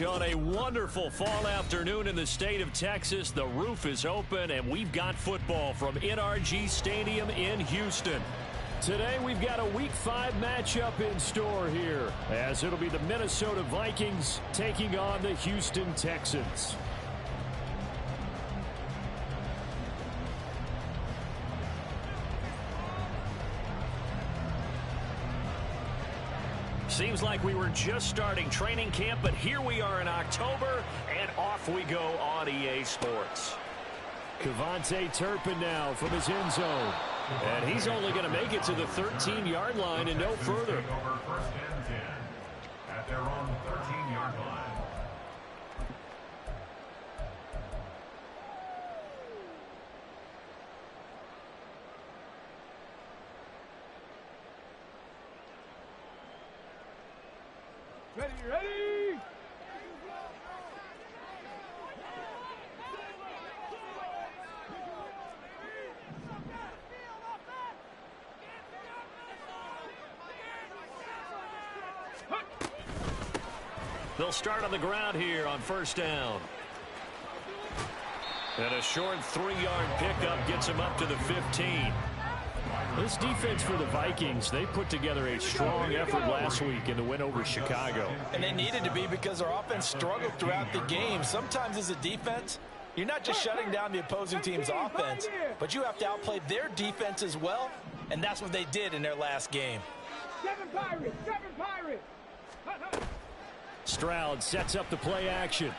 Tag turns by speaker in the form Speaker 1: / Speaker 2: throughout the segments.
Speaker 1: On a wonderful fall afternoon in the state of Texas, the roof is open and we've got football from NRG Stadium in Houston. Today we've got a Week 5 matchup in store here, as it'll be the Minnesota Vikings taking on the Houston Texans. Seems like we were just starting training camp, but here we are in October, and off we go on EA Sports. KaVontae Turpin now from his end zone. And he's only going to make it to the 13-yard line and no further.
Speaker 2: First and 10 at their own 13-yard line.
Speaker 3: Ready!
Speaker 1: They'll start on the ground here on first down. And a short 3-yard pickup gets him up to the 15. This defense for the Vikings, they put together a strong effort last week in the win over Chicago.
Speaker 4: And they needed to be because their offense struggled throughout the game. Sometimes as a defense, you're not just shutting down the opposing team's offense, but you have to outplay their defense as well, and that's what they did in their last game.
Speaker 3: Seven Pirates!
Speaker 1: Stroud sets up the play action.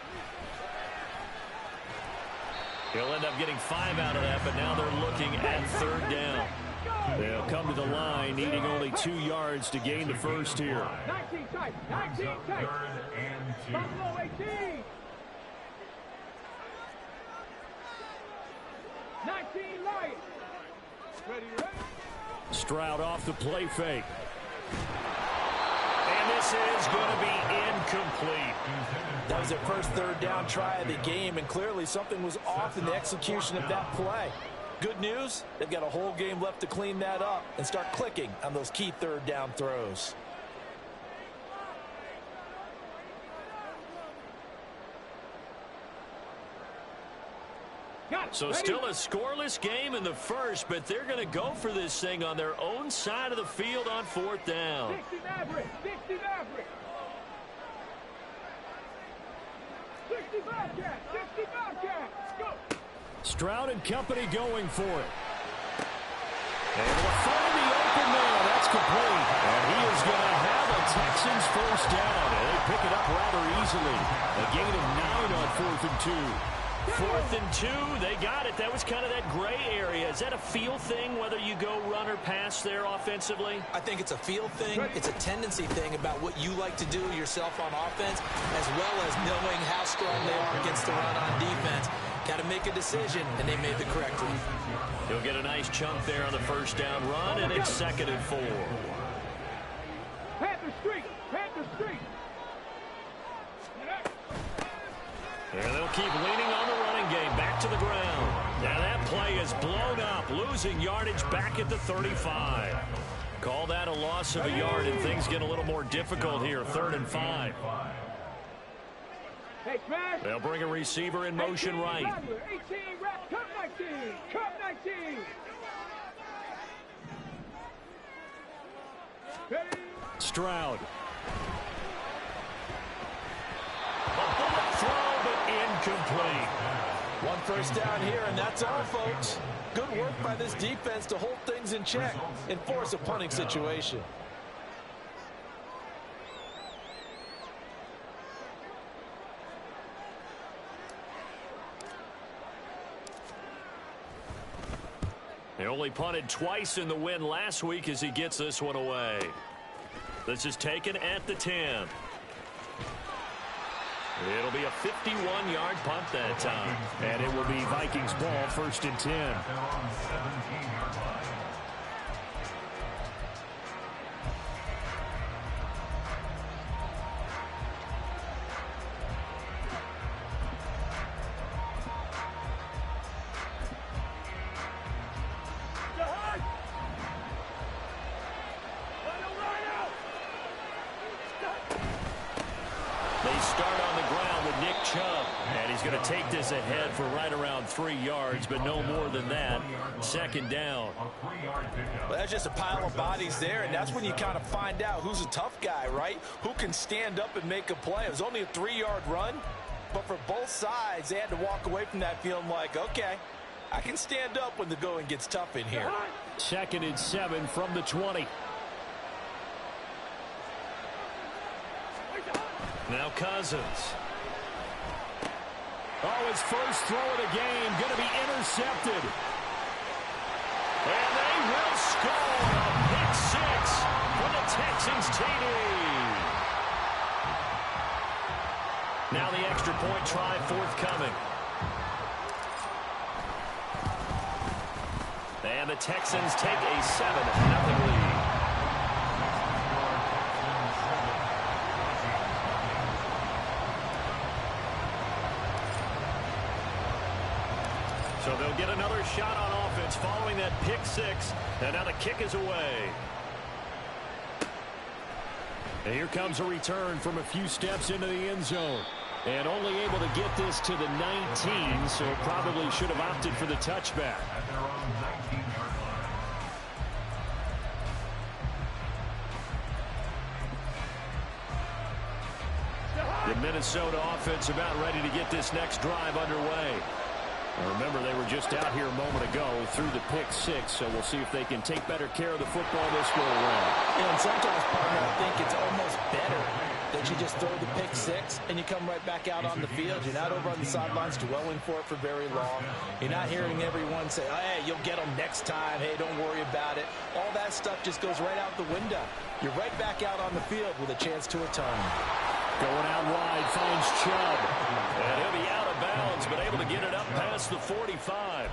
Speaker 1: He'll end up getting 5 out of that, but now they're looking at third down. They'll come to the line, needing only 2 yards to gain the first here.
Speaker 3: 19 tight.
Speaker 2: Third and 2.
Speaker 3: Buffalo 18. 19 Lions. Ready.
Speaker 1: Stroud off the play fake. And this is going to be incomplete.
Speaker 4: That was their first third down try of the game, and clearly something was off in the execution of that play. Good news, they've got a whole game left to clean that up and start clicking on those key third down throws.
Speaker 1: So still a scoreless game in the first, but they're going to go for this thing on their own side of the field on fourth down.
Speaker 3: 60 Maverick. 60 Bobcat. Go.
Speaker 1: Stroud and company going for it. Able to find the open man. That's complete. And he is going to have a Texans first down. And they pick it up rather easily. A gain of 9 on 4th and 2. 4th and 2, they got it. That was kind of that gray area. Is that a feel thing, whether you go run or pass there offensively?
Speaker 4: I think it's a feel thing. It's a tendency thing about what you like to do yourself on offense, as well as knowing how strong they are against the run on defense. Got to make a decision, and they made the correct one.
Speaker 1: He'll get a nice chunk there on the first down run, and it's 2nd and 4.
Speaker 3: Panther Street.
Speaker 1: And they'll keep leaning on the running game. Back to the ground. Now that play is blown up. Losing yardage back at the 35. Call that a loss of a yard, and things get a little more difficult here. 3rd and 5.
Speaker 3: Hey, Smash.
Speaker 1: They'll bring a receiver in motion right.
Speaker 3: 18, Cup 19. Ready.
Speaker 1: Stroud. A bullet throw, but incomplete.
Speaker 4: One first down here, and that's all, folks. Good work by this defense to hold things in check and force a punting situation.
Speaker 1: They only punted twice in the win last week as he gets this one away. This is taken at the 10. It'll be a 51-yard punt that time. And it will be Vikings ball, 1st and 10.
Speaker 2: They're on 17-yard line.
Speaker 1: They start on the Chubb. And he's going to take this ahead for right around 3 yards, but no more than that. Second down.
Speaker 4: Well, that's just a pile of bodies there, and that's when you kind of find out who's a tough guy, right? Who can stand up and make a play. It was only a 3-yard run, but for both sides, they had to walk away from that feeling like, okay, I can stand up when the going gets tough in here.
Speaker 1: 2nd and 7 from the 20. Now Cousins. Oh, his first throw of the game going to be intercepted. And they will score a pick 6 for the Texans TD. Now the extra point try forthcoming. And the Texans take a 7-0 lead. So they'll get another shot on offense following that pick 6. And now the kick is away. And here comes a return from a few steps into the end zone. And only able to get this to the 19, so probably should have opted for the touchback. The Minnesota offense about ready to get this next drive underway. Now remember, they were just out here a moment ago through the pick 6, so we'll see if they can take better care of the football this go around.
Speaker 4: And sometimes, partner, I think it's almost better that you just throw the pick 6 and you come right back out on the field. You're not over on the sidelines dwelling for it for very long. You're not hearing everyone say, oh, hey, you'll get them next time. Hey, don't worry about it. All that stuff just goes right out the window. You're right back out on the field with a chance to atone.
Speaker 1: Going out wide, finds Chubb. And he'll be out of bounds, but able to get it up past the 45.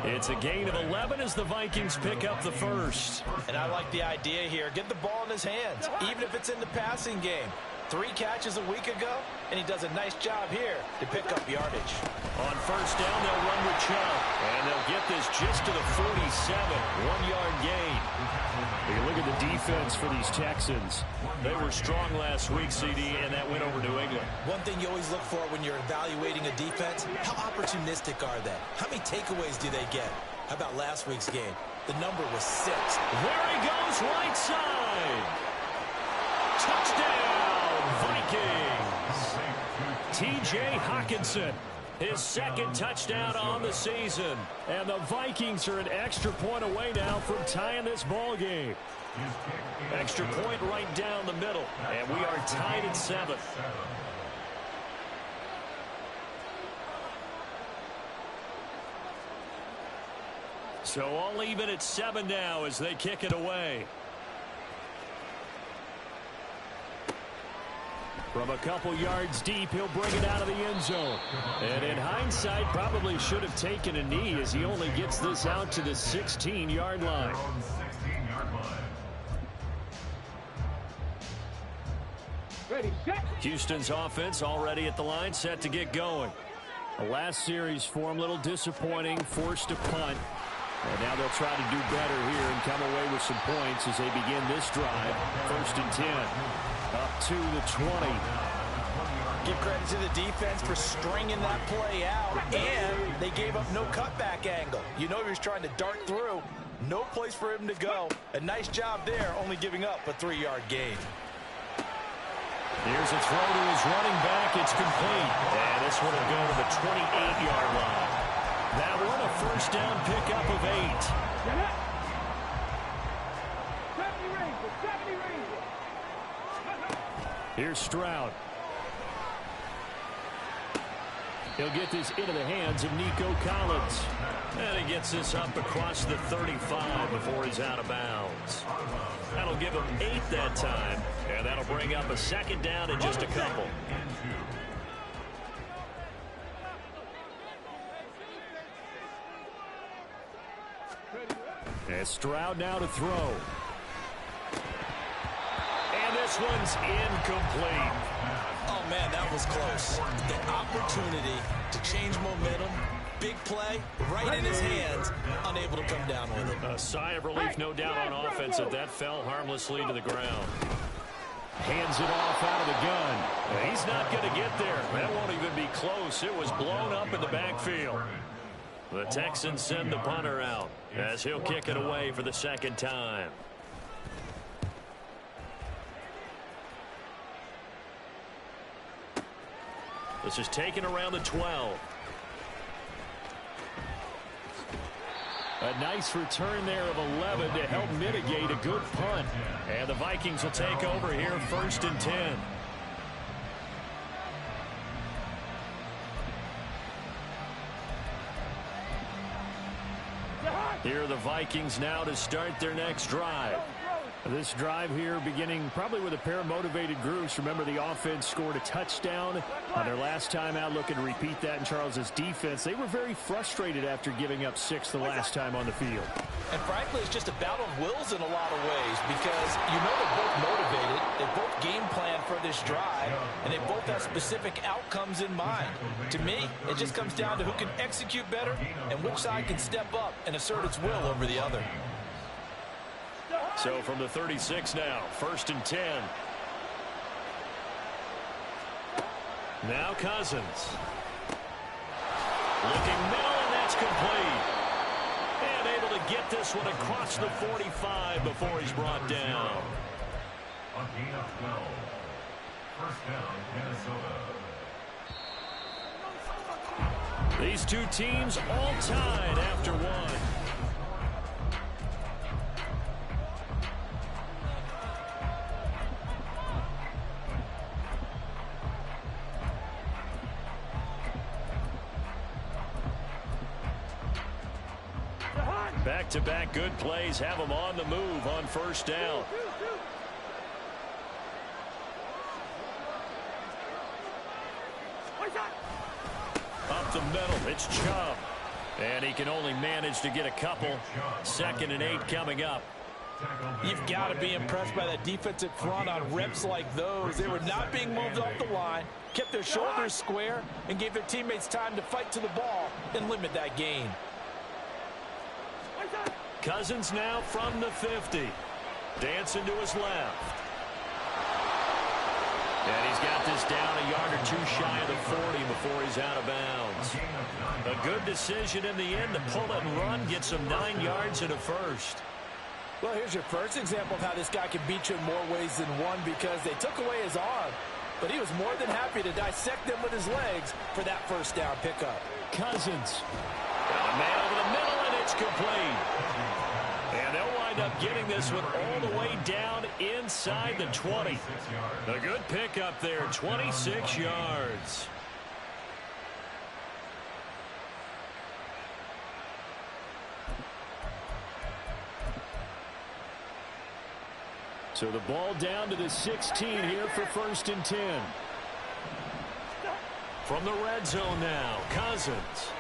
Speaker 1: It's a gain of 11 as the Vikings pick up the first.
Speaker 4: And I like the idea here. Get the ball in his hands, even if it's in the passing game. 3 catches a week ago, and he does a nice job here to pick up yardage.
Speaker 1: On first down, they'll run with Chubb. And they'll get this just to the 47. 1-yard gain. You look at the defense for these Texans. They were strong last week, CD, and that went over New England.
Speaker 4: One thing you always look for when you're evaluating a defense, how opportunistic are they? How many takeaways do they get? How about last week's game? The number was 6.
Speaker 1: There he goes, right side. Touchdown, Vikings. T.J. Hockenson. His 2nd touchdown on the season. And the Vikings are an extra point away now from tying this ball game. Extra point right down the middle. And we are tied at 7. So all even at 7 now as they kick it away. From a couple yards deep, he'll bring it out of the end zone. And in hindsight, probably should have taken a knee as he only gets this out to the 16-yard line.
Speaker 3: Ready, set.
Speaker 1: Houston's offense already at the line, set to get going. The last series for him, a little disappointing, forced to punt. And now they'll try to do better here and come away with some points as they begin this drive. 1st and 10. Up to the 20.
Speaker 4: Give credit to the defense for stringing that play out, and they gave up no cutback angle. You know he was trying to dart through. No place for him to go. A nice job there, only giving up a 3-yard gain.
Speaker 1: Here's a throw to his running back. It's complete. And this one will go to the 28-yard line. That one a first down pickup of 8.
Speaker 3: 70 Rangers, 70 Rangers.
Speaker 1: Here's Stroud. He'll get this into the hands of Nico Collins. And he gets this up across the 35 before he's out of bounds. That'll give him 8 that time. And that'll bring up a 2nd down in just a couple. And Stroud now to throw. And this one's incomplete.
Speaker 4: Oh, man, that was close. The opportunity to change momentum, big play, right in his hands, unable to come down with it.
Speaker 1: A sigh of relief, no doubt, on offense that fell harmlessly to the ground. Hands it off out of the gun. He's not going to get there. That won't even be close. It was blown up in the backfield. The Texans send the punter out as he'll kick it away for the second time. This is taken around the 12. A nice return there of 11 to help mitigate a good punt. And the Vikings will take over here 1st and 10. Here are the Vikings now to start their next drive. This drive here beginning probably with a pair of motivated groups. Remember, the offense scored a touchdown on their last time out, looking to repeat that in Charles's defense. They were very frustrated after giving up 6 the last time on the field.
Speaker 4: And frankly, it's just a battle of wills in a lot of ways because you know they're both motivated. They both game plan for this drive, and they both have specific outcomes in mind. To me, it just comes down to who can execute better and which side can step up and assert its will over the other.
Speaker 1: So from the 36 now, 1st and 10. Now Cousins. Looking middle, and that's complete. And able to get this one across the 45 before he's brought down.
Speaker 2: A gain of 12. First down, Minnesota.
Speaker 1: These two teams all tied after one. Back-to-back good plays have them on the move on 1st down. Up the middle, it's Chubb. And he can only manage to get a couple. 2nd and 8 coming up.
Speaker 4: You've got to be impressed by that defensive front on reps like those. They were not being moved off the line, kept their shoulders square, and gave their teammates time to fight to the ball and limit that gain.
Speaker 1: Cousins now from the 50. Dancing to his left. And he's got this down a yard or two shy of the 40 before he's out of bounds. A good decision in the end to pull it and run, get some 9 yards and a first.
Speaker 4: Well, here's your first example of how this guy can beat you in more ways than one because they took away his arm, but he was more than happy to dissect them with his legs for that 1st down pickup.
Speaker 1: Cousins. Got a man over the middle, and it's complete. And they'll wind up getting this one all the way down inside the 20. A good pickup there, 26 yards. So the ball down to the 16 here for 1st and 10. From the red zone now, Cousins.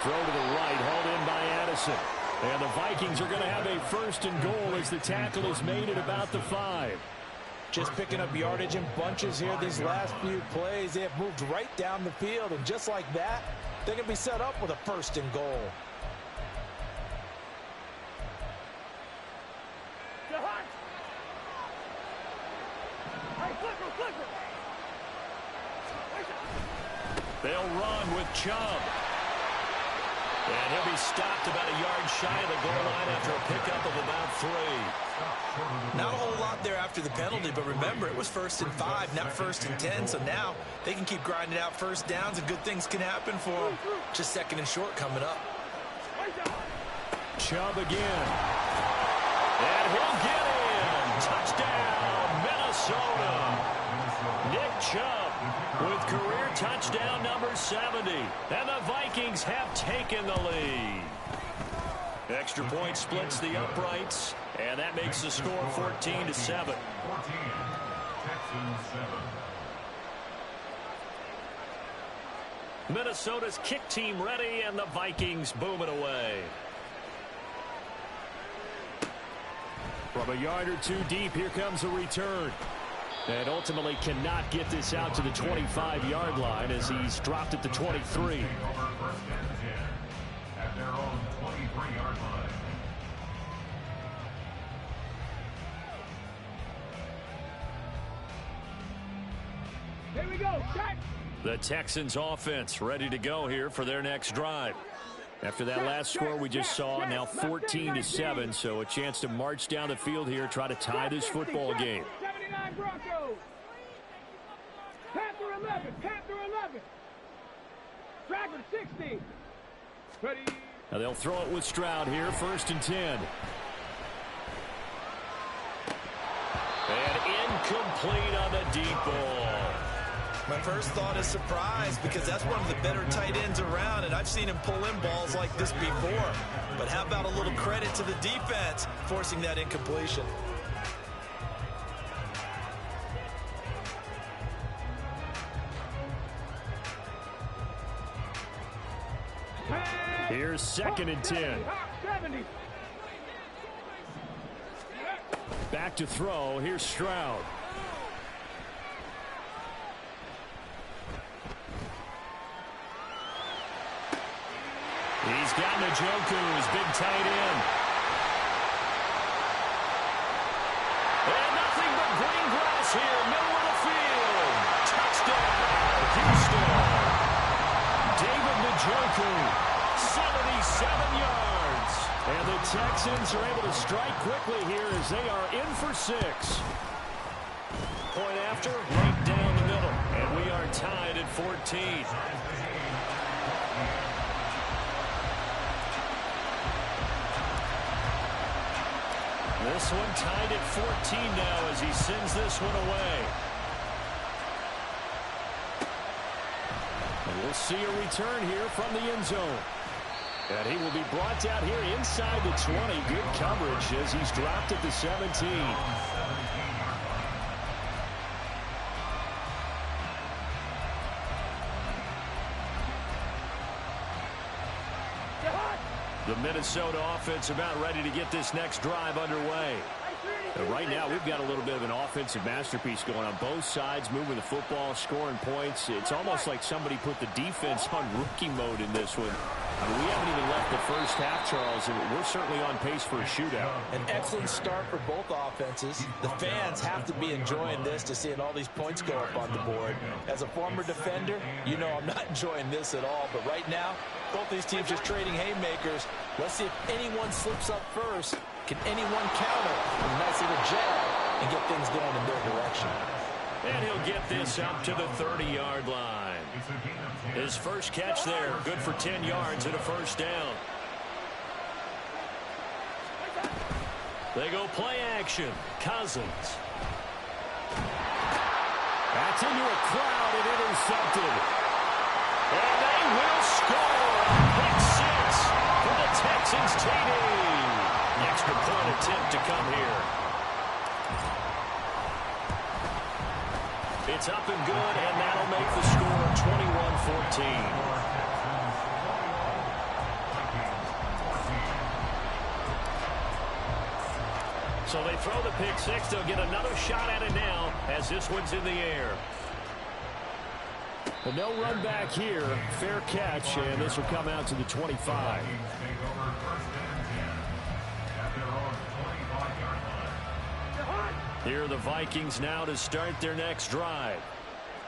Speaker 1: Throw to the right, hauled in by Addison. And the Vikings are going to have a 1st and goal as the tackle is made at about the 5.
Speaker 4: Just picking up yardage in bunches here these last few plays. They have moved right down the field, and just like that, they're going to be set up with a 1st and goal.
Speaker 1: They'll run with Chubb. And he'll be stopped about a yard shy of the goal line after a pickup of about 3.
Speaker 4: Not a whole lot there after the penalty, but remember, it was 1st and 5, not 1st and 10, so now they can keep grinding out 1st downs and good things can happen for them. Just 2nd and short coming up.
Speaker 1: Chubb again. And he'll get in. Touchdown, Minnesota. Nick Chubb with career touchdown number 70. And the Vikings have taken the lead. Extra point splits the uprights, and that makes the score 14-7.
Speaker 2: 14. Texans 7.
Speaker 1: Minnesota's kick team ready, and the Vikings booming away. From a yard or two deep, here comes a return. And ultimately cannot get this out to the 25-yard line as he's dropped at the 23.
Speaker 2: First and 10 at their own 23-yard line.
Speaker 3: Here we go. Check.
Speaker 1: The Texans offense ready to go here for their next drive. After that last score we just saw, now 14-7, so a chance to march down the field here, try to tie this football game.
Speaker 3: 79 Broncos. Panther 11. Panther 11. Dragon 60. Ready.
Speaker 1: Now they'll throw it with Stroud here, 1st and 10. And incomplete on the deep ball.
Speaker 4: My first thought is surprise, because that's one of the better tight ends around, and I've seen him pull in balls like this before. But how about a little credit to the defense forcing that incompletion?
Speaker 1: Here's 2nd and 10.
Speaker 3: 70.
Speaker 1: Back to throw. Here's Stroud. He's got Njoku, his big tight end. And nothing but green grass here, middle of the field. Touchdown, Houston. David Njoku, 77 yards. And the Texans are able to strike quickly here as they are in for 6. Point after, right down the middle. And we are tied at 14. This one tied at 14 now as he sends this one away. And we'll see a return here from the end zone. And he will be brought down here inside the 20. Good coverage as he's dropped at the 17. The Minnesota offense about ready to get this next drive underway. Right now, we've got a little bit of an offensive masterpiece going on both sides, moving the football, scoring points. It's almost like somebody put the defense on rookie mode in this one. I mean, we haven't even left the first half, Charles, and we're certainly on pace for a shootout.
Speaker 4: An excellent start for both offenses. The fans have to be enjoying this to seeing all these points go up on the board. As a former defender, you know I'm not enjoying this at all. But right now, both these teams just trading haymakers. Let's see if anyone slips up first. Can anyone counter with a nice little jab and get things going in their direction?
Speaker 1: And he'll get this up to the 30-yard line. His first catch there, good for 10 yards and a first down. They go play action. Cousins. That's into a crowd and intercepted. And they will score. Pick 6 for the Texans TD. Extra point attempt to come here. It's up and good, and that'll make the score 21-14. So they throw the pick 6. They'll get another shot at it now as this one's in the air. But no run back here. Fair catch, and this will come out to the 25. Here are the Vikings now to start their next drive.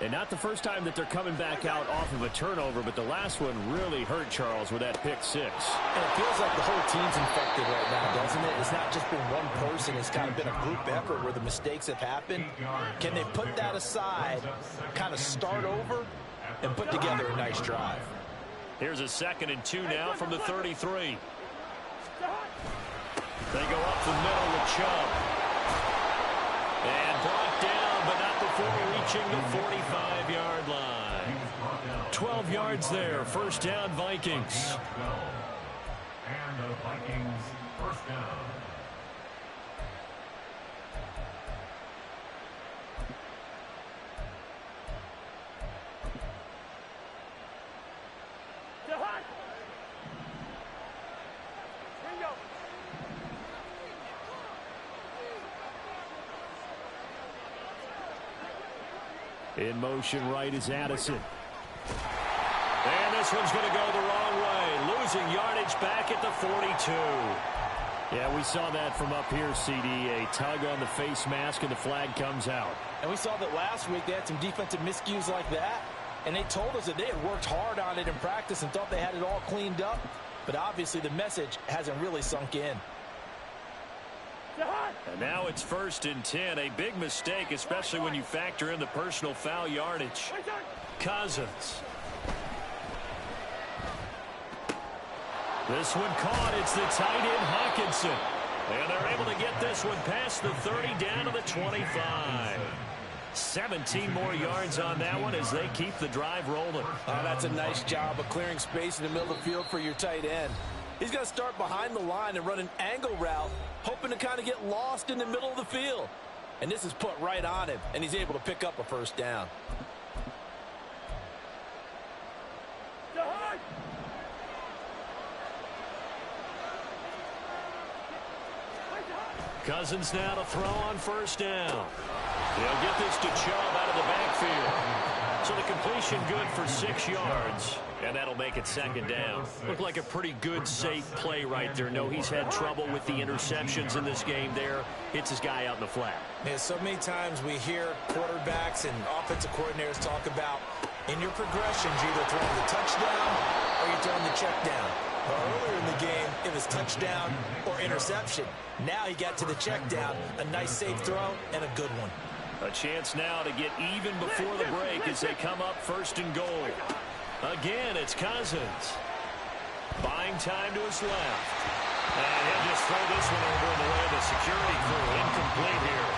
Speaker 1: And not the first time that they're coming back out off of a turnover, but the last one really hurt, Charles, with that pick 6.
Speaker 4: And it feels like the whole team's infected right now, doesn't it? It's not just been one person. It's kind of been a group effort where the mistakes have happened. Can they put that aside, kind of start over, and put together a nice drive?
Speaker 1: Here's a 2nd and 2 now from the 33. They go up the middle with Chubb. And brought down, but not before reaching the 45-yard line. 12 yards there. First down, Vikings.
Speaker 2: And the Vikings first down.
Speaker 1: In motion right is Addison. And this one's going to go the wrong way. Losing yardage back at the 42. Yeah, we saw that from up here, CD. A tug on the face mask, and the flag comes out.
Speaker 4: And we saw that last week they had some defensive miscues like that, and they told us that they had worked hard on it in practice and thought they had it all cleaned up. But obviously the message hasn't really sunk in.
Speaker 1: And now it's 1st and 10. A big mistake, especially when you factor in the personal foul yardage. Cousins. This one caught. It's the tight end, Hawkinson. And they're able to get this one past the 30 down to the 25. 17 more yards on that one as they keep the drive rolling.
Speaker 4: Oh, that's a nice job of clearing space in the middle of the field for your tight end. He's going to start behind the line and run an angle route, hoping to kind of get lost in the middle of the field. And this is put right on him, and he's able to pick up a first down.
Speaker 1: Cousins now to throw on 1st down. They'll get this to Chubb out of the backfield. So the completion good for 6 yards. And that'll make it 2nd down. Looked like a pretty good, safe play right there. No, he's had trouble with the interceptions in this game there. Hits his guy out in the flat.
Speaker 4: Yeah, so many times we hear quarterbacks and offensive coordinators talk about in your progressions, you're either throwing the touchdown or you're throwing the check down. Well, earlier in the game, it was touchdown or interception. Now he got to the check down. A nice safe throw and a good one.
Speaker 1: A chance now to get even before the break as they come up 1st and goal. Again, it's Cousins. Buying time to his left. And he'll just throw this one over in the way of the security crew. Incomplete here.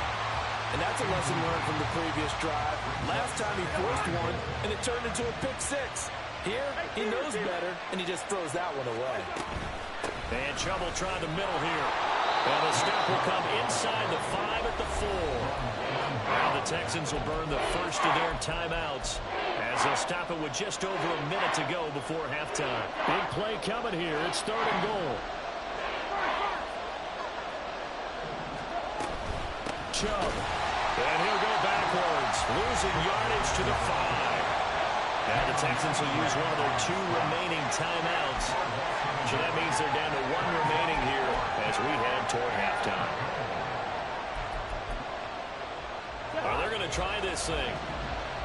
Speaker 4: And that's a lesson learned from the previous drive. Last time he forced one, and it turned into a pick 6. Here, he knows better, and he just throws that one away.
Speaker 1: And Chubb will try the middle here. And the stop will come inside the 5 at the 4. Now the Texans will burn the first of their timeouts as they'll stop it with just over a minute to go before halftime. Big play coming here. It's 3rd and goal. Chubb. And he'll go backwards, losing yardage to the 5. Now the Texans will use one of their 2 remaining timeouts. So that means they're down to 1 remaining here as we head toward halftime. They're going to try this thing.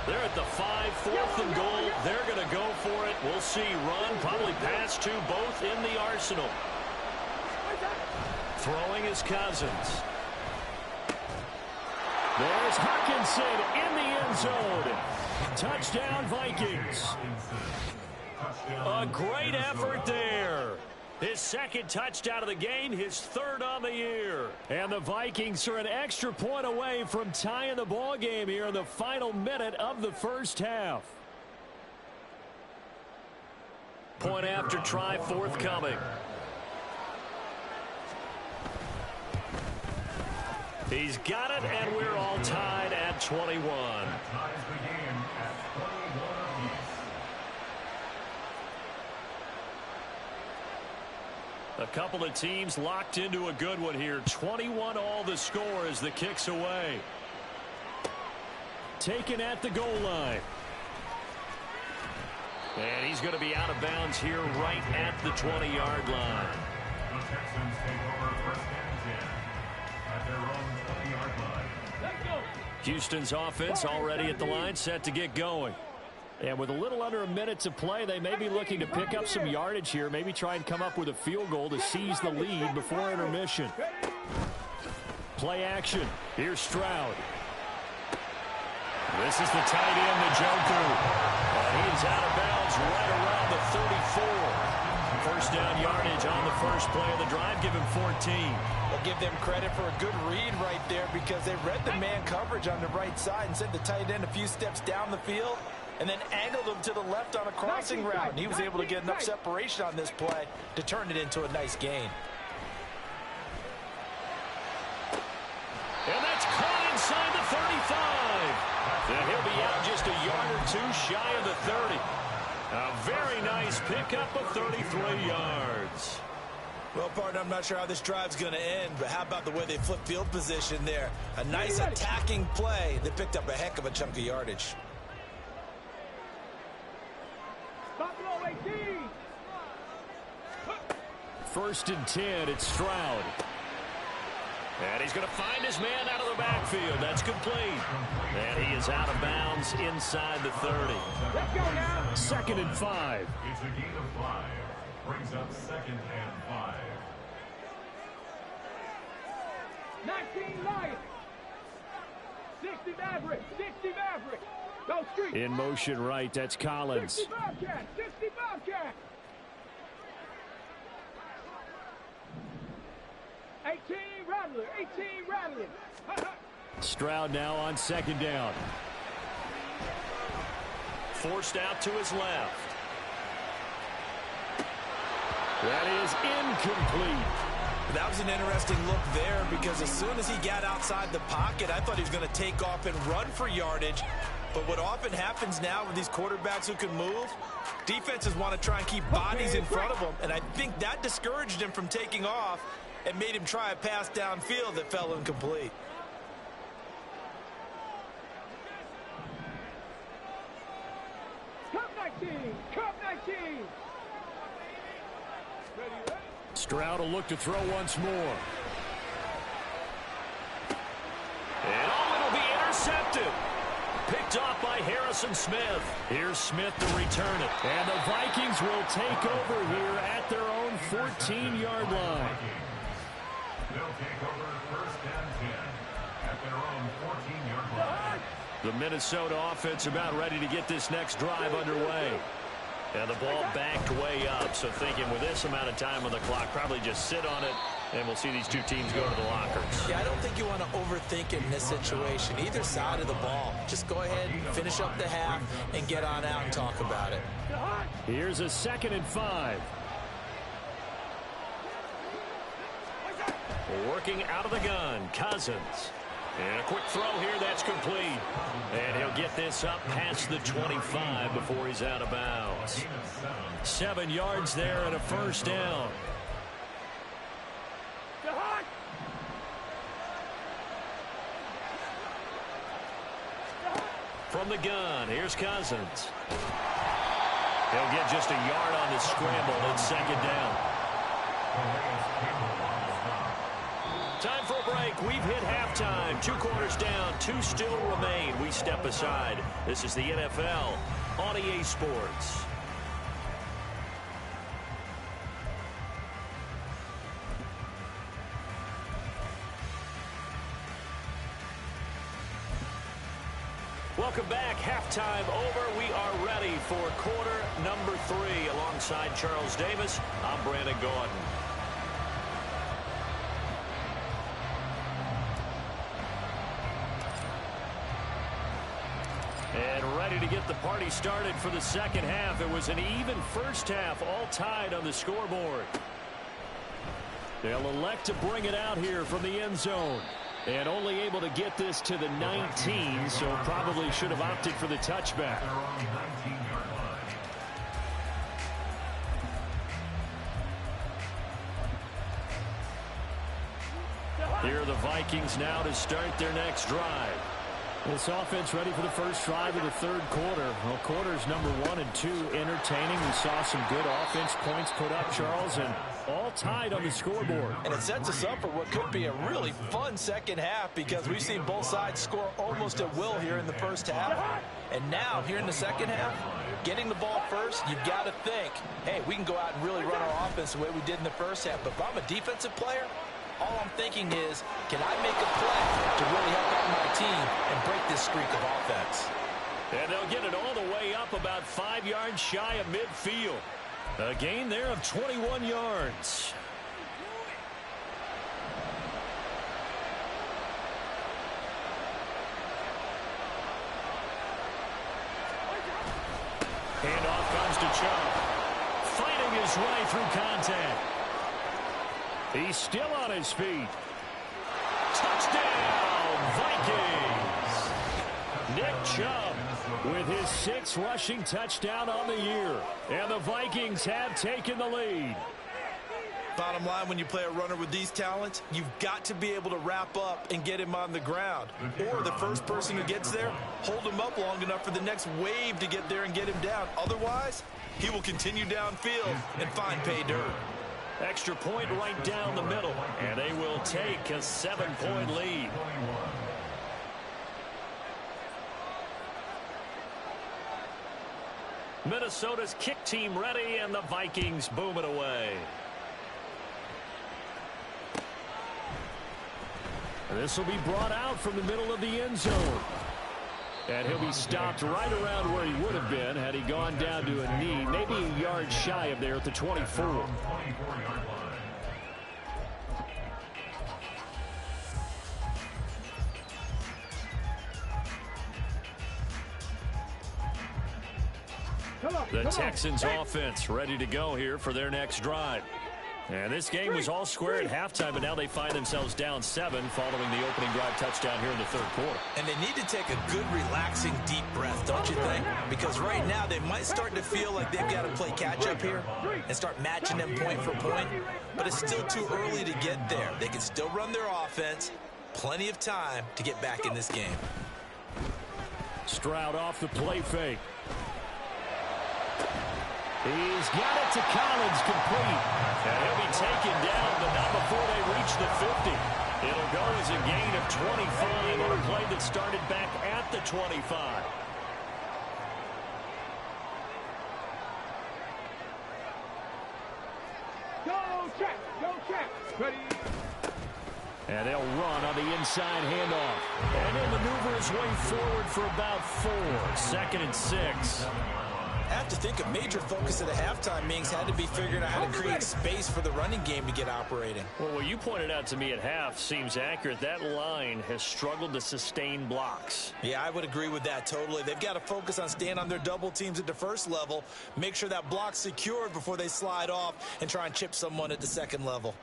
Speaker 1: They're at the 5, 4th and goal. They're going to go for it. We'll see. Run, probably pass to both in the arsenal. Throwing is Cousins. There's Hawkinson in the end zone. Touchdown, Vikings. A great effort there. His 2nd touchdown of the game, his 3rd on the year. And the Vikings are an extra point away from tying the ball game here in the final minute of the first half. Point after try forthcoming. He's got it, and we're all tied at 21. A couple of teams locked into a good one here. 21 all the score as the kick's away. Taken at the goal line. And he's going to be out of bounds here right at the 20-yard line.
Speaker 2: The Texans take over 1st and 10 at their own 20-yard line.
Speaker 1: Houston's offense already at the line, set to get going. And with a little under a minute to play, they may be looking to pick up some yardage here, maybe try and come up with a field goal to seize the lead before intermission. Play action. Here's Stroud. This is the tight end, Njoku. And he's out of bounds right around the 34. First down yardage on the first play of the drive. Give him 14.
Speaker 4: We'll give them credit for a good read right there because they read the man coverage on the right side and sent the tight end a few steps down the field and then angled him to the left on a crossing route. And he was able to get enough separation on this play to turn it into a nice gain.
Speaker 1: And that's caught inside the 35. And he'll be out just a yard or 2 shy of the 30. A very nice pickup of 33 yards.
Speaker 4: Well, partner, I'm not sure how this drive's going to end, but how about the way they flip field position there? A nice attacking play. They picked up a heck of a chunk of yardage.
Speaker 1: 1st and 10. It's Stroud. And he's going to find his man out of the backfield. That's complete. And he is out of bounds inside the 30.
Speaker 3: Let's go now.
Speaker 1: 2nd and 5.
Speaker 2: It's a gain of 5. Brings up 2nd and 5.
Speaker 3: 19 Lions. 60 Maverick. 60 Maverick. Go street.
Speaker 1: In motion right, that's Collins.
Speaker 3: 60 Bobcat. 60 Bobcat. 18 Rattler. 18 Rattler.
Speaker 1: Stroud now on 2nd down. Forced out to his left. That is incomplete.
Speaker 4: That was an interesting look there because as soon as he got outside the pocket, I thought he was going to take off and run for yardage. But what often happens now with these quarterbacks who can move, defenses want to try and keep bodies in front of them. And I think that discouraged him from taking off and made him try a pass downfield that fell incomplete.
Speaker 3: Cup 19. Cup 19. Ready.
Speaker 1: Stroud will look to throw once more. And it'll be intercepted. Picked off by Harrison Smith. Here's Smith to return it. And the Vikings will take over here at their own 14-yard line.
Speaker 2: They'll take over 1st and 10 at their own 14-yard line.
Speaker 1: The Minnesota offense about ready to get this next drive underway. And the ball backed way up, so thinking with this amount of time on the clock, probably just sit on it, and we'll see these two teams go to the lockers.
Speaker 4: Yeah, I don't think you want to overthink it in this situation. Either side of the ball. Just go ahead, finish up the half, and get on out and talk about it.
Speaker 1: Here's a 2nd and 5. Working out of the gun, Cousins. And a quick throw here, that's complete. And he'll get this up past the 25 before he's out of bounds. 7 yards there and a 1st down. From the gun, here's Cousins. He'll get just a yard on the scramble. It's 2nd down. Time for a break. We've hit halftime. 2 quarters down. 2 still remain. We step aside. This is the NFL on EA Sports. Welcome back. Halftime over. We are ready for quarter number 3. Alongside Charles Davis, I'm Brandon Gordon. And ready to get the party started for the 2nd half. It was an even 1st half, all tied on the scoreboard. They'll elect to bring it out here from the end zone. And only able to get this to the 19, so probably should have opted for the touchback.
Speaker 2: Their own 19-yard line.
Speaker 1: Here are the Vikings now to start their next drive. This offense ready for the first drive of the 3rd quarter. Well, quarters number 1 and 2 entertaining. We saw some good offense points put up, Charles, and all tied on the scoreboard.
Speaker 4: And it sets us up for what could be a really fun 2nd half because we've seen both sides score almost at will here in the 1st half. And now, here in the 2nd half, getting the ball first, you've got to think, hey, we can go out and really run our offense the way we did in the 1st half. But if I'm a defensive player, all I'm thinking is, can I make a play to really help out my team and break this streak of offense?
Speaker 1: And they'll get it all the way up about 5 yards shy of midfield. A gain there of 21 yards. Handoff comes to Chubb. Fighting his way through contact. He's still on his feet. Touchdown, Vikings. Nick Chubb with his 6th rushing touchdown on the year. And the Vikings have taken the lead.
Speaker 4: Bottom line, when you play a runner with these talents, you've got to be able to wrap up and get him on the ground. Or the first person who gets there, hold him up long enough for the next wave to get there and get him down. Otherwise, he will continue downfield and find pay dirt.
Speaker 1: Extra point right down the middle, and they will take a 7-point lead. Minnesota's kick team ready, and the Vikings boom it away. This will be brought out from the middle of the end zone. And he'll be stopped right around where he would have been had he gone down to a knee, maybe a yard shy of there at the 24. The Texans offense ready to go here for their next drive. And this game was all square at halftime, but now they find themselves down 7 following the opening drive touchdown here in the third quarter.
Speaker 4: And they need to take a good, relaxing, deep breath, don't you think? Because right now they might start to feel like they've got to play catch-up here and start matching them point for point. But it's still too early to get there. They can still run their offense. Plenty of time to get back in this game.
Speaker 1: Stroud off the play fake. He's got it to Collins, complete. And he'll be taken down, but not before they reach the 50. It'll go as a gain of 25 on a play that started back at the 25.
Speaker 3: Go check, go check. Ready.
Speaker 1: And they'll run on the inside handoff. And he'll maneuver his way forward for about 4. 2nd and 6.
Speaker 4: I have to think a major focus of the halftime meetings had to be figuring out how to create space for the running game to get operating.
Speaker 1: Well, what you pointed out to me at half seems accurate. That line has struggled to sustain blocks.
Speaker 4: Yeah, I would agree with that totally. They've got to focus on staying on their double teams at the first level, make sure that block's secured before they slide off and try and chip someone at the second level.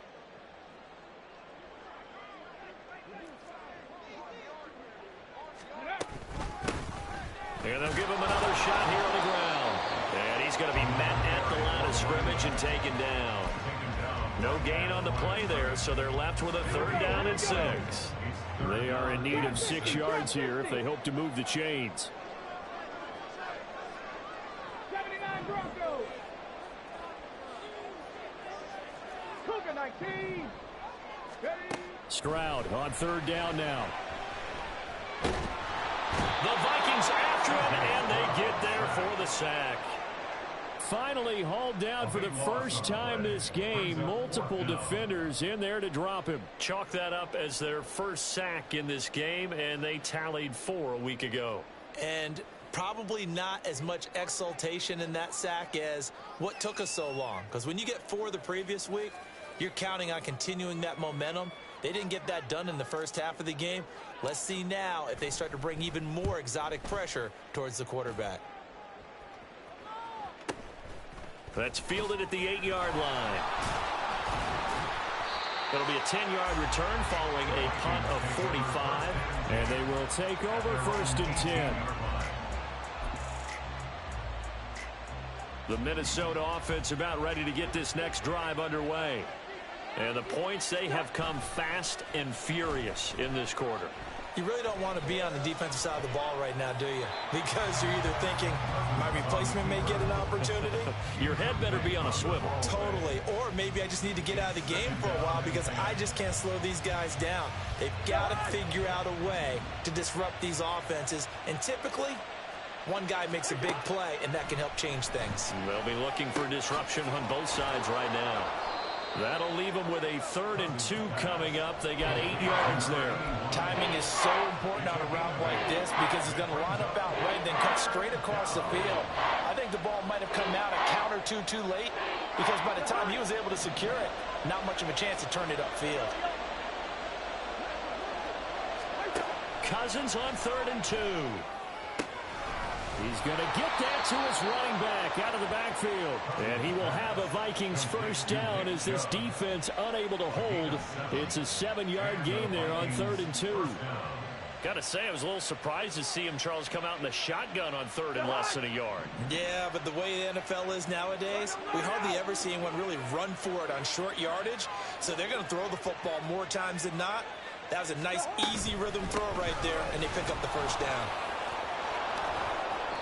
Speaker 1: And they'll give him another shot here on the ground. And he's going to be met at the line of scrimmage and taken down. No gain on the play there, so they're left with a 3rd down and 6. They are in need of 6 yards here if they hope to move the chains.
Speaker 3: 79 Broncos. Cougar 19. Ready.
Speaker 1: Stroud on 3rd down now. The Vikings after him, and they get there for the sack. Finally hauled down for the first time this game. Multiple defenders in there to drop him. Chalk that up as their first sack in this game, and they tallied 4 a week ago.
Speaker 4: And probably not as much exultation in that sack as what took us so long. Because when you get 4 the previous week, you're counting on continuing that momentum. They didn't get that done in the first half of the game. Let's see now if they start to bring even more exotic pressure towards the quarterback.
Speaker 1: That's fielded at the 8-yard line. It'll be a 10-yard return following a punt of 45. And they will take over 1st and 10. The Minnesota offense about ready to get this next drive underway. And the points, they have come fast and furious in this quarter.
Speaker 4: You really don't want to be on the defensive side of the ball right now, do you? Because you're either thinking, my replacement may get an opportunity.
Speaker 1: Your head better be on a swivel.
Speaker 4: Totally. Or maybe I just need to get out of the game for a while because I just can't slow these guys down. They've got to figure out a way to disrupt these offenses. And typically, one guy makes a big play, and that can help change things.
Speaker 1: They'll be looking for disruption on both sides right now. That'll leave them with a 3rd and 2 coming up. They got 8 yards there.
Speaker 4: Timing is so important on a route like this because he's going to line up out right and then cut straight across the field. I think the ball might have come out a count or two too late because by the time he was able to secure it, not much of a chance to turn it upfield.
Speaker 1: Cousins on 3rd and 2. He's going to get that to his running back out of the backfield. And he will have a Vikings 1st down as this defense unable to hold. It's a 7-yard gain there on 3rd and 2. Got to say, I was a little surprised to see him, Charles, come out in the shotgun on 3rd and less than a yard.
Speaker 4: Yeah, but the way the NFL is nowadays, we hardly ever see anyone really run for it on short yardage. So they're going to throw the football more times than not. That was a nice, easy rhythm throw right there, and they pick up the 1st down.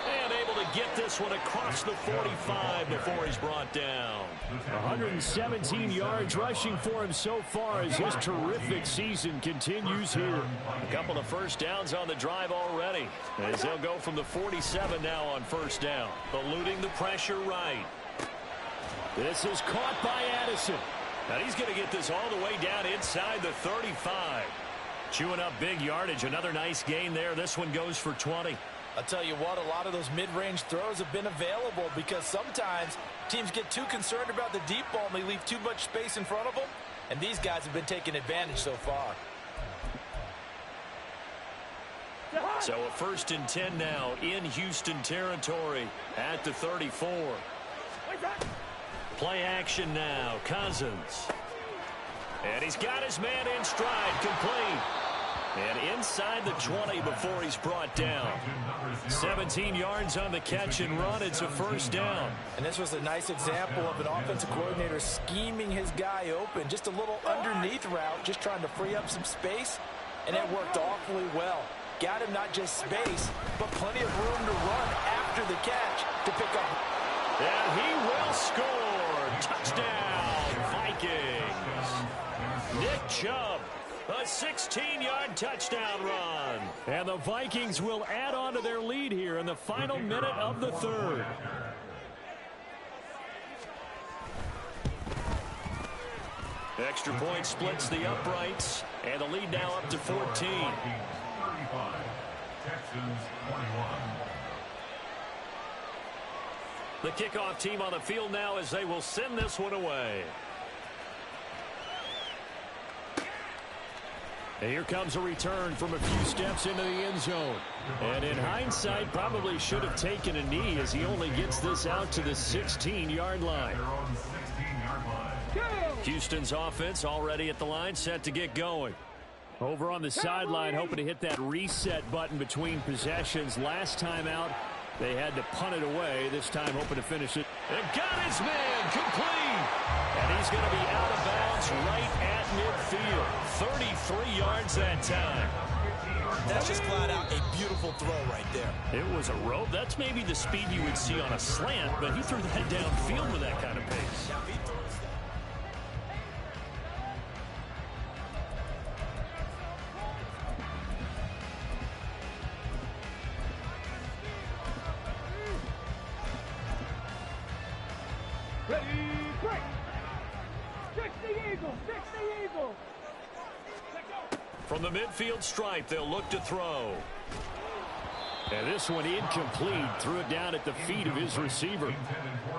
Speaker 1: And able to get this one across the 45 before he's brought down. 117 yards rushing for him so far as his terrific season continues here. A couple of first downs on the drive already, as they'll go from the 47 now on first down. Eluding the pressure right. This is caught by Addison. Now he's going to get this all the way down inside the 35. Chewing up big yardage. Another nice gain there. This one goes for 20.
Speaker 4: I'll tell you what, a lot of those mid-range throws have been available because sometimes teams get too concerned about the deep ball and they leave too much space in front of them. And these guys have been taking advantage so far.
Speaker 1: So a 1st and 10 now in Houston territory at the 34. Play action now. Cousins. And he's got his man in stride. Complete. And inside the 20 before he's brought down. 17 yards on the catch and run. It's a first down.
Speaker 4: And this was a nice example of an offensive coordinator scheming his guy open. Just a little underneath route, just trying to free up some space. And it worked awfully well. Got him not just space, but plenty of room to run after the catch to pick up.
Speaker 1: And he will score. Touchdown, Vikings. Nick Chubb. A 16-yard touchdown run. And the Vikings will add on to their lead here in the final minute of the third. Extra point splits the uprights. And the lead now up to 14.
Speaker 2: 35. Texans 21.
Speaker 1: The kickoff team on the field now as they will send this one away. And here comes a return from a few steps into the end zone. And in hindsight, probably should have taken a knee as he only gets this out to the 16-yard line.
Speaker 2: They're on the 16-yard line.
Speaker 1: Houston's offense already at the line, set to get going. Over on the sideline, hoping to hit that reset button between possessions. Last time out, they had to punt it away. This time, hoping to finish it. And got his man complete. And he's going to be out of bounds right at midfield. 33 yards that time.
Speaker 4: That's just flat out a beautiful throw right there.
Speaker 1: It was a rope. That's maybe the speed you would see on a slant, but he threw that downfield with that kind of pace.
Speaker 3: Ready, break. 60 Eagles, 60 Eagles.
Speaker 1: From the midfield stripe, they'll look to throw. And this one incomplete. Threw it down at the feet of his receiver.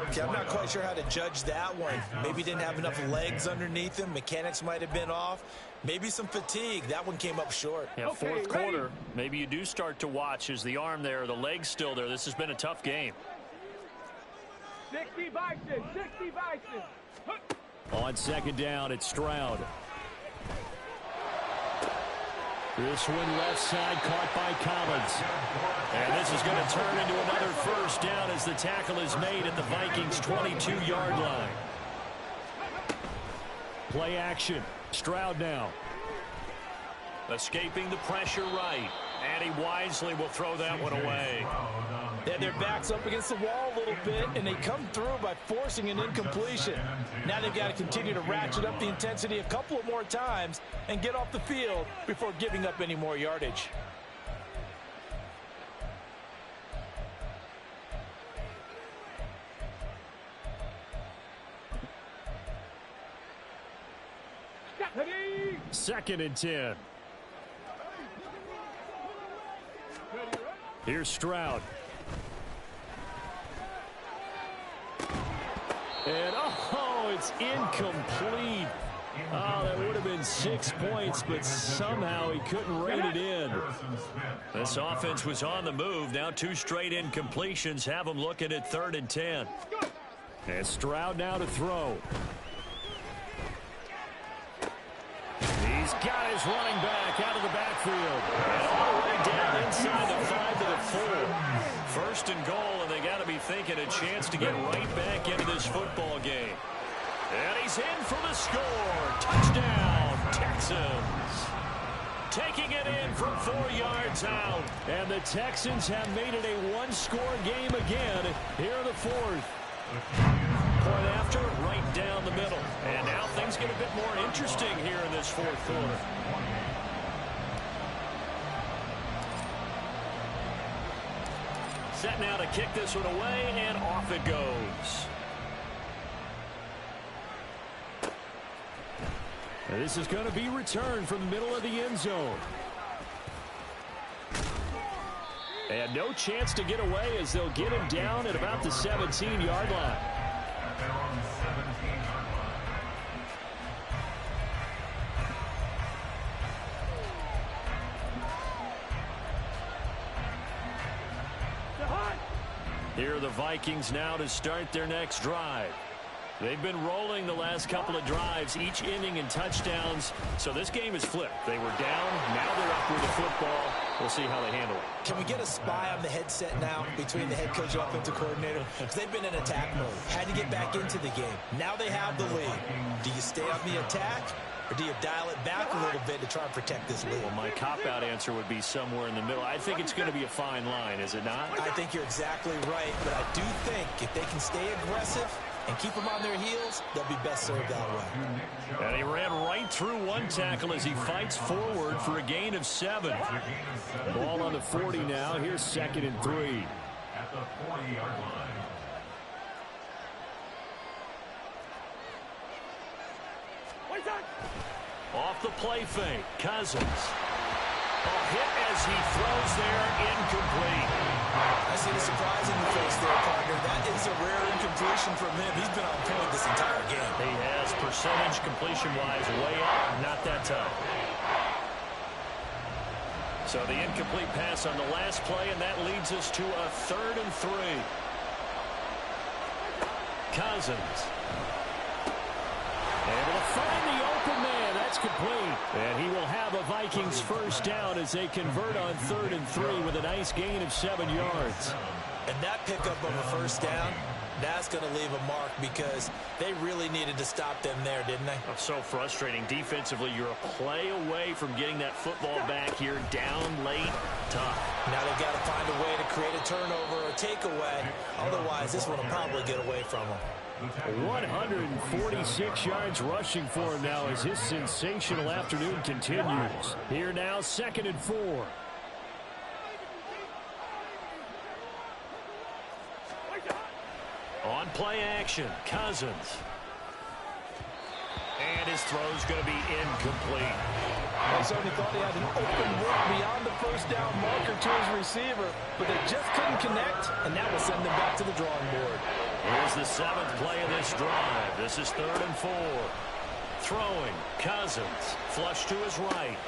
Speaker 4: Okay, I'm not quite sure how to judge that one. Maybe didn't have enough legs underneath him. Mechanics might have been off. Maybe some fatigue. That one came up short.
Speaker 1: Yeah,
Speaker 3: Okay,
Speaker 1: fourth quarter,
Speaker 3: ready.
Speaker 1: maybe you do start to watch as the arm there, the leg's still there. This has been a tough game.
Speaker 3: 60 Vikings, 60 Vikings.
Speaker 1: On second down, it's Stroud. This one left side caught by Collins. And this is going to turn into another first down as the tackle is made at the Vikings' 22-yard line. Play action. Stroud now. Escaping the pressure right. And he wisely will throw that one away.
Speaker 4: They had their backs up against the wall a little bit, and they come through by forcing an incompletion. Now they've got to continue to ratchet up the intensity a couple of more times and get off the field before giving up any more yardage.
Speaker 3: Ready.
Speaker 1: Second and 10. Here's Stroud. And, oh, it's incomplete. Oh, that would have been 6 points, but somehow he couldn't rein it in. This offense was on the move. Now 2 straight incompletions have them looking at 3rd and 10. And Stroud now to throw. He's got his running back out of the backfield. And all the way down inside the 5 to the 4. 1st and goal, and they got to be thinking a chance to get right back into this football game. And he's in for the score. Touchdown, Texans. taking it in from 4 yards out. And the Texans have made it a one-score game again here in the fourth. Point after, right down the middle. And now things get a bit more interesting here in this fourth quarter. Set now to kick this one away, and off it goes. And this is going to be returned from the middle of the end zone. And no chance to get away as they'll get him down at about the 17-yard line.
Speaker 2: At their own 17-yard line.
Speaker 1: Here are the Vikings now to start their next drive. They've been rolling the last couple of drives, each inning in touchdowns. So this game is flipped. They were down. Now they're up with the football. We'll see how they handle it.
Speaker 4: Can we get a spy on the headset now between the head coach and offensive coordinator? Because they've been in attack mode. Had to get back into the game. Now they have the lead. Do you stay on the attack? Or do you dial it back a little bit to try and protect this lead?
Speaker 1: Well, my cop-out answer would be somewhere in the middle. I think it's going to be a fine line, is it not?
Speaker 4: I think you're exactly right, but I do think if they can stay aggressive and keep them on their heels, they'll be best served that way.
Speaker 1: And he ran right through one tackle as he fights forward for a gain of 7. Ball on the 40 now. Here's 2nd and 3.
Speaker 2: At the 40-yard line.
Speaker 1: Off the play fake, Cousins. A hit as he throws there, incomplete.
Speaker 4: I see the surprise in the face there, partner. That is a rare incompletion from him. He's been on point this entire game.
Speaker 1: He has percentage completion-wise way up, not that time. So the incomplete pass on the last play, and that leads us to a 3rd and 3. Cousins. Able to find the open man. That's complete. And he will have a Vikings first down as they convert on 3rd and 3 with a nice gain of 7 yards.
Speaker 4: And that pickup of a first down, that's going to leave a mark because they really needed to stop them there, didn't they?
Speaker 1: Oh, so frustrating. Defensively, you're a play away from getting that football back here. Down late, tough.
Speaker 4: Now they've got to find a way to create a turnover or a takeaway. Otherwise, this one will probably get away from them.
Speaker 1: 146 yards rushing for him now as his sensational afternoon continues. Here now, 2nd and 4. On play action, Cousins. And his throw's going to be incomplete.
Speaker 4: He certainly thought he had an open look beyond the first down marker to his receiver, but they just couldn't connect, and that will send them back to the drawing board.
Speaker 1: Here's the 7th play of this drive. This is 3rd and 4. Throwing, Cousins, flush to his right.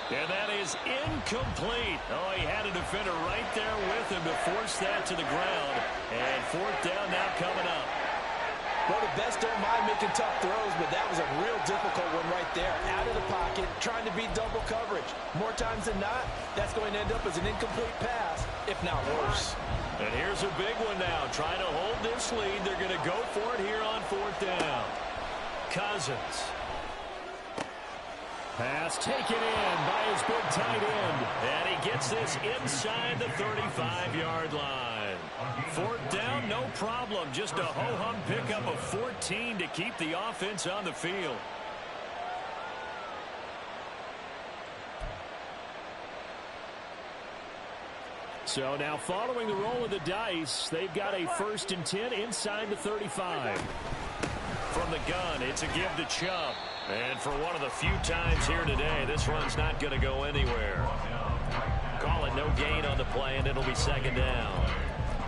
Speaker 1: And that is incomplete. Oh, he had a defender right there with him to force that to the ground. And 4th down now coming up.
Speaker 4: Well, the best don't mind making tough throws, but that was a real difficult one right there. Out of the pocket, trying to beat double coverage. More times than not, that's going to end up as an incomplete pass, if not worse.
Speaker 1: And here's a big one now. Trying to hold this lead. They're going to go for it here on 4th down. Cousins. Pass taken in by his big tight end. And he gets this inside the 35-yard line. 4th down, no problem. Just a ho-hum pickup of 14 to keep the offense on the field. So now following the roll of the dice, they've got a 1st and 10 inside the 35. From the gun, it's a give to Chubb. And for one of the few times here today, this run's not going to go anywhere. Call it no gain on the play, and it'll be 2nd down.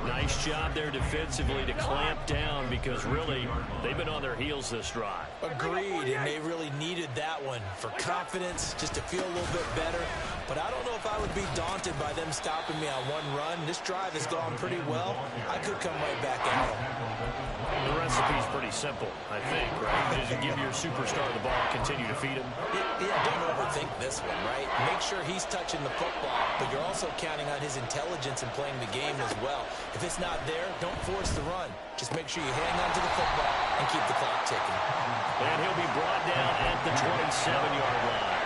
Speaker 1: Nice job there defensively to clamp down because really they've been on their heels this drive.
Speaker 4: Agreed, and they really needed that one for confidence, just to feel a little bit better. But I don't know if I would be daunted by them stopping me on one run. This drive has gone pretty well. I could come right back at them.
Speaker 1: The recipe's pretty simple, I think, right? Just give your superstar the ball, continue to feed him.
Speaker 4: Yeah, don't overthink this one, right? Make sure he's touching the football, but you're also counting on his intelligence in playing the game as well. If it's not there, don't force the run. Just make sure you hang on to the football and keep the clock ticking.
Speaker 1: And he'll be brought down at the 27-yard line.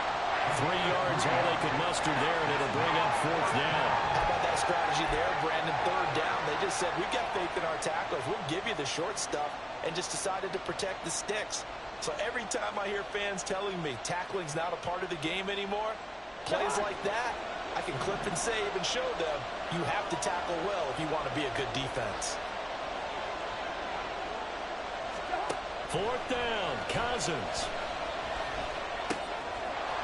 Speaker 1: 3 yards all they could muster there, and it'll bring up 4th down.
Speaker 4: How about that strategy there, Brandon? 3rd down. They just said, we've got faith in our tacklers. We'll give you the short stuff, and just decided to protect the sticks. So every time I hear fans telling me tackling's not a part of the game anymore, plays like that, I can clip and save and show them you have to tackle well if you want to be a good defense.
Speaker 1: 4th down, Cousins.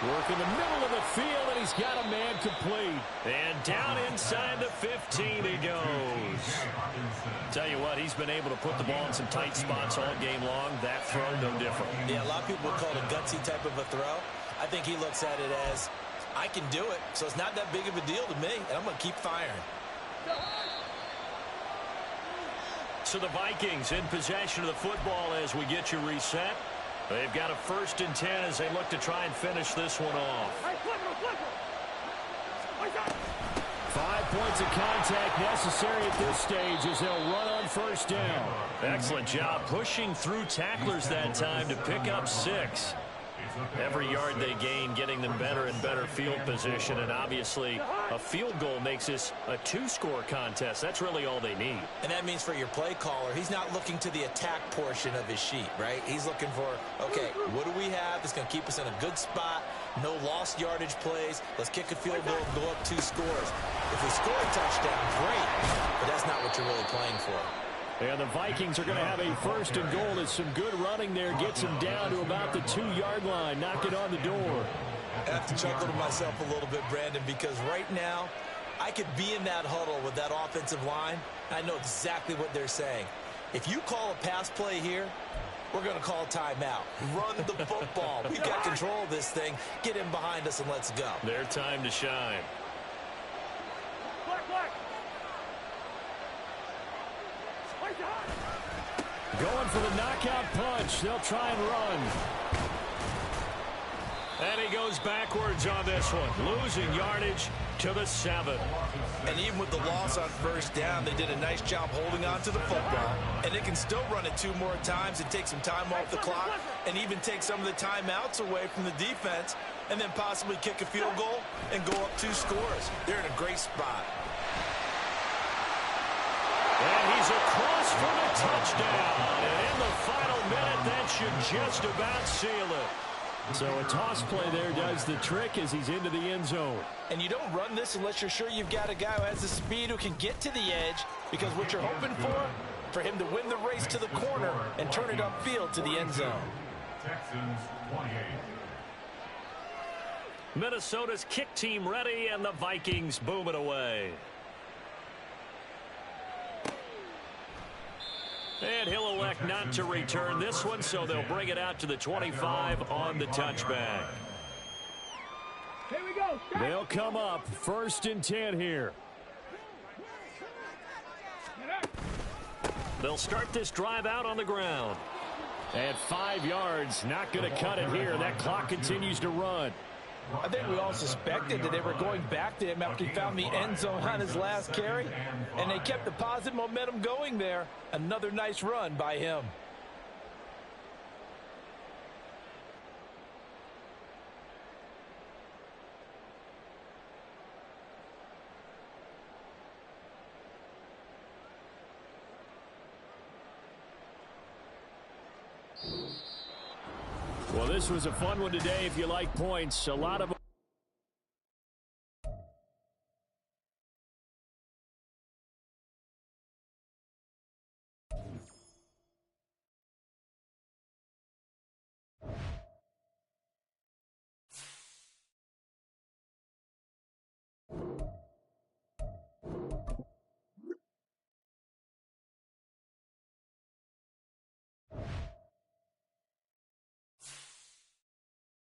Speaker 1: Work in the middle of the field, and he's got a man complete. And down inside the 15 he goes. Tell you what, he's been able to put the ball in some tight spots all game long. That throw, no different.
Speaker 4: Yeah, a lot of people would call it a gutsy type of a throw. I think he looks at it as, I can do it, so it's not that big of a deal to me, and I'm going to keep firing.
Speaker 1: So the Vikings in possession of the football as we get you reset. They've got a 1st and 10 as they look to try and finish this one off. 5 points of contact necessary at this stage as they'll run on 1st down. Excellent job pushing through tacklers that time to pick up 6. Every yard they gain, getting them better and better field position, and obviously a field goal makes this a 2-score contest. That's really all they need.
Speaker 4: And that means for your play caller, he's not looking to the attack portion of his sheet, right? He's looking for, okay, what do we have that's going to keep us in a good spot? No lost yardage plays. Let's kick a field goal and go up 2 scores. If we score a touchdown, great, but that's not what you're really playing for.
Speaker 1: And the Vikings are going to have a 1st and goal as some good running there gets them down to about the 2-yard line. Knock it on the door.
Speaker 4: I have to chuckle to myself a little bit, Brandon, because right now I could be in that huddle with that offensive line. I know exactly what they're saying. If you call a pass play here, we're going to call a timeout. Run the football. We've got control of this thing. Get in behind us and let's go.
Speaker 1: Their time to shine. Going for the knockout punch. They'll try and run. And he goes backwards on this one. Losing yardage to the 7.
Speaker 4: And even with the loss on 1st down, they did a nice job holding on to the football. And they can still run it 2 more times and take some time off the clock and even take some of the timeouts away from the defense and then possibly kick a field goal and go up 2 scores. They're in a great spot.
Speaker 1: And he's across for the touchdown. And in the final minute, that should just about seal it. So a toss play there does the trick as he's into the end zone.
Speaker 4: And you don't run this unless you're sure you've got a guy who has the speed who can get to the edge, because what you're hoping for him to win the race to the corner and turn it upfield to the end zone.
Speaker 2: Texans 28.
Speaker 1: Minnesota's kick team ready, and the Vikings boom it away. And he'll elect not to return this one, so they'll bring it out to the 25 on the touchback.
Speaker 3: Here we go.
Speaker 1: They'll come up 1st and 10 here. They'll start this drive out on the ground. At 5 yards, not going to cut it here. That clock continues to run.
Speaker 4: I think we all suspected that they were going back to him after he found the end zone on his last carry, and they kept the positive momentum going there. Another nice run by him.
Speaker 1: Well, this was a fun one today if you like points. A lot of them